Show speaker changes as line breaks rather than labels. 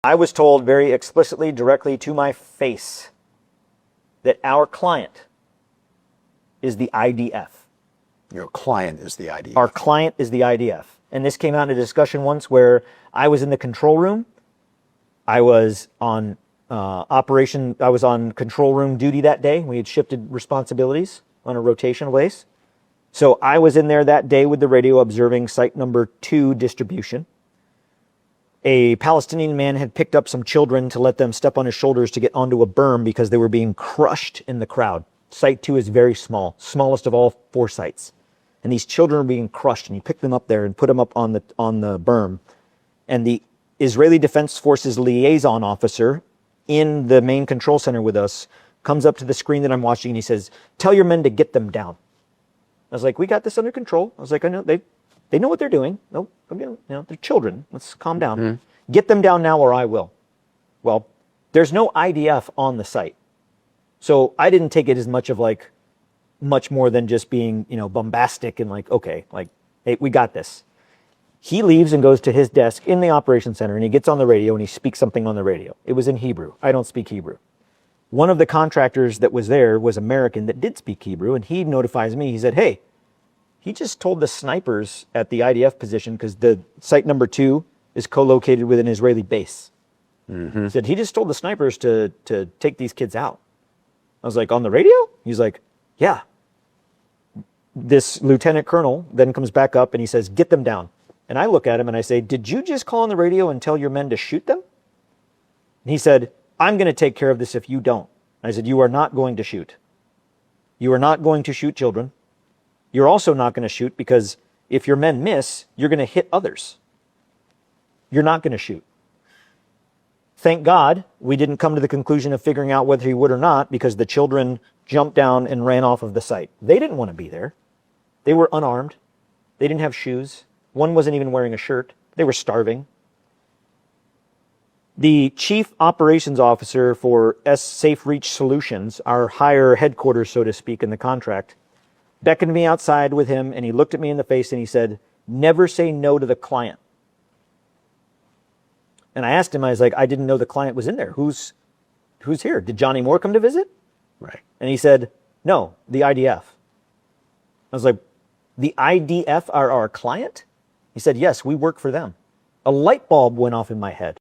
I was told very explicitly, directly to my face, that our client is the IDF.
Your client is the IDF.
Our client is the IDF. And this came out in a discussion once where I was in the control room. I was on I was on control room duty that day. We had shifted responsibilities on a rotation base. So I was in there that day with the radio observing site number 2 distribution. A Palestinian man had picked up some children to let them step on his shoulders to get onto a berm because they were being crushed in the crowd. Site 2 is very small, smallest of all 4 sites. And these children are being crushed, and he picked them up there and put them up on the berm. And the Israeli Defense Forces liaison officer in the main control center with us comes up to the screen that I'm watching, and he says, "Tell your men to get them down." I was like, "We got this under control." I was like, "I know they know what they're doing. No, they're children. Let's calm down. Mm-hmm. Get them down now, or I will." Well, there's no IDF on the site, so I didn't take it as much more than just being, bombastic and okay, hey, we got this. He leaves and goes to his desk in the operations center, and he gets on the radio and he speaks something on the radio. It was in Hebrew. I don't speak Hebrew. One of the contractors that was there was American that did speak Hebrew, and he notifies me. He said, "Hey, he just told the snipers at the IDF position, because the site number 2 is co-located with an Israeli base." Mm-hmm. He said, "He just told the snipers to take these kids out." I was like, "On the radio?" He's like, "Yeah." This lieutenant colonel then comes back up and he says, "Get them down." And I look at him and I say, "Did you just call on the radio and tell your men to shoot them?" And he said, "I'm going to take care of this if you don't." I said, "You are not going to shoot. You are not going to shoot children. You're also not going to shoot because if your men miss, you're going to hit others. You're not going to shoot." Thank God we didn't come to the conclusion of figuring out whether he would or not, because the children jumped down and ran off of the site. They didn't want to be there. They were unarmed. They didn't have shoes. One wasn't even wearing a shirt. They were starving. The chief operations officer for Safe Reach Solutions, our higher headquarters, so to speak, in the contract, beckoned me outside with him, and he looked at me in the face and he said, "Never say no to the client." And I asked him, I was like, "I didn't know the client was in there. Who's here? Did Johnny Moore come to visit?"
Right.
And he said, "No, the IDF." I was like, "The IDF are our client?" He said, "Yes, we work for them." A light bulb went off in my head.